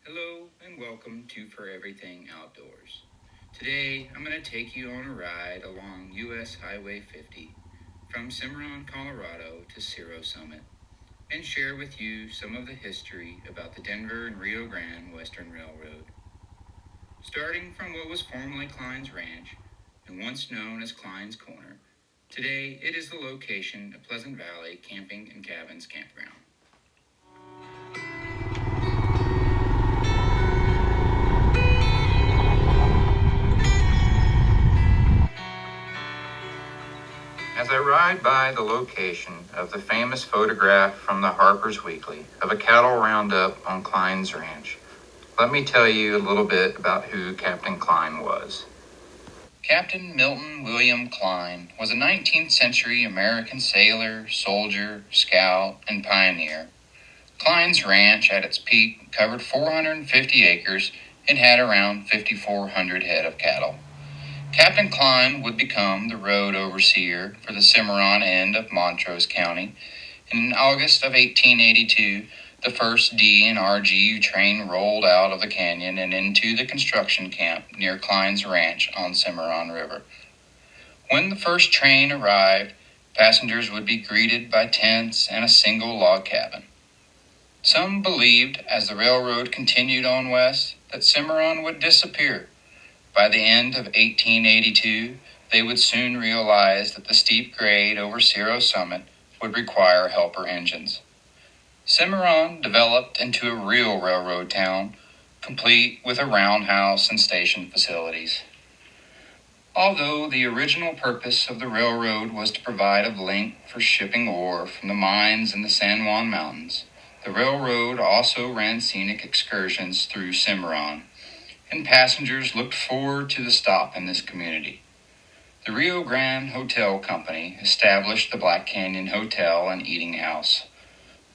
Hello and welcome to For Everything Outdoors. Today I'm going to take you on a ride along US Highway 50 from Cimarron, Colorado to Cerro Summit and share with you some of the history about the Denver and Rio Grande Western Railroad. Starting from what was formerly Klein's Ranch and once known as Klein's Corner, today it is the location of Pleasant Valley Camping and Cabins Campground. As I ride by the location of the famous photograph from the Harper's Weekly of a cattle roundup on Klein's Ranch, let me tell you a little bit about who Captain Klein was. Captain Milton William Klein was a 19th century American sailor, soldier, scout, and pioneer. Klein's Ranch at its peak covered 450 acres and had around 5,400 head of cattle. Captain Klein would become the road overseer for the Cimarron end of Montrose County. In August of 1882, the first D&RGW train rolled out of the canyon and into the construction camp near Klein's Ranch on Cimarron River. When the first train arrived, passengers would be greeted by tents and a single log cabin. Some believed, as the railroad continued on west, that Cimarron would disappear. By the end of 1882, they would soon realize that the steep grade over Cerro Summit would require helper engines. Cimarron developed into a real railroad town, complete with a roundhouse and station facilities. Although the original purpose of the railroad was to provide a link for shipping ore from the mines in the San Juan Mountains, the railroad also ran scenic excursions through Cimarron, and passengers looked forward to the stop in this community. The Rio Grande Hotel Company established the Black Canyon Hotel and Eating House.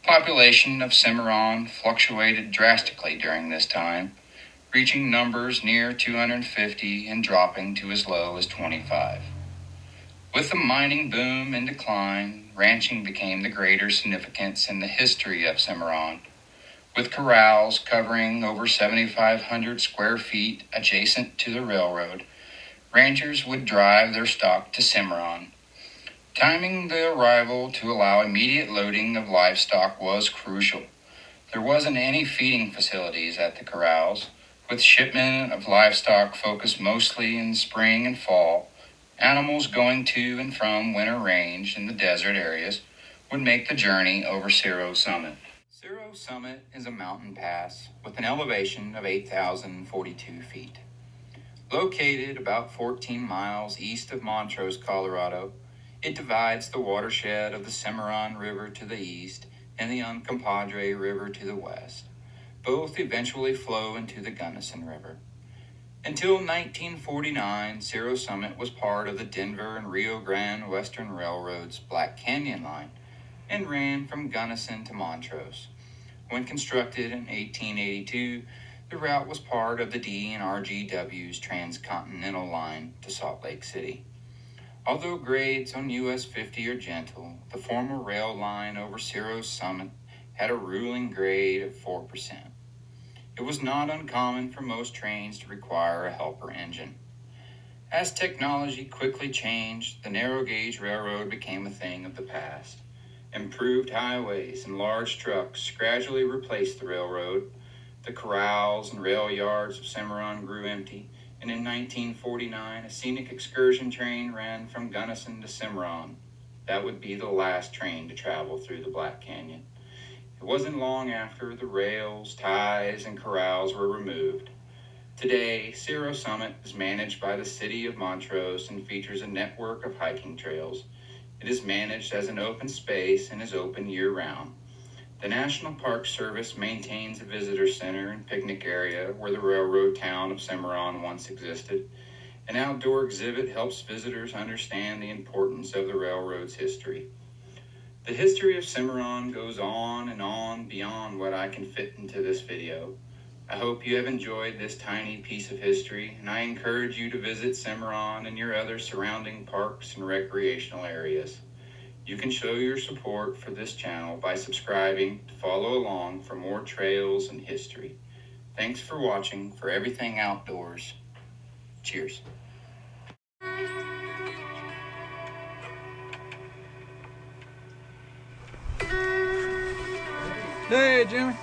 Population of Cimarron fluctuated drastically during this time, reaching numbers near 250 and dropping to as low as 25. With the mining boom and decline, ranching became the greater significance in the history of Cimarron, with corrals covering over 7,500 square feet adjacent to the railroad. Ranchers would drive their stock to Cimarron. Timing the arrival to allow immediate loading of livestock was crucial. There wasn't any feeding facilities at the corrals, with shipment of livestock focused mostly in spring and fall. Animals going to and from winter range in the desert areas would make the journey over Cerro Summit. Cerro Summit is a mountain pass with an elevation of 8,042 feet. Located about 14 miles east of Montrose, Colorado, it divides the watershed of the Cimarron River to the east and the Uncompahgre River to the west. Both eventually flow into the Gunnison River. Until 1949, Cerro Summit was part of the Denver and Rio Grande Western Railroad's Black Canyon line and ran from Gunnison to Montrose. When constructed in 1882, the route was part of the D&RGW's transcontinental line to Salt Lake City. Although grades on US 50 are gentle, the former rail line over Cerro Summit had a ruling grade of 4%. It was not uncommon for most trains to require a helper engine. As technology quickly changed, the narrow gauge railroad became a thing of the past. Improved highways and large trucks gradually replaced the railroad. The corrals and rail yards of Cimarron grew empty, and in 1949, a scenic excursion train ran from Gunnison to Cimarron. That would be the last train to travel through the Black Canyon. It wasn't long after the rails, ties, and corrals were removed. Today, Cerro Summit is managed by the city of Montrose and features a network of hiking trails. It is managed as an open space and is open year-round. The National Park Service maintains a visitor center and picnic area where the railroad town of Cimarron once existed. An outdoor exhibit helps visitors understand the importance of the railroad's history. The history of Cimarron goes on and on beyond what I can fit into this video. I hope you have enjoyed this tiny piece of history, and I encourage you to visit Cimarron and your other surrounding parks and recreational areas. You can show your support for this channel by subscribing to follow along for more trails and history. Thanks for watching For Everything Outdoors. Cheers. Hey, Jimmy.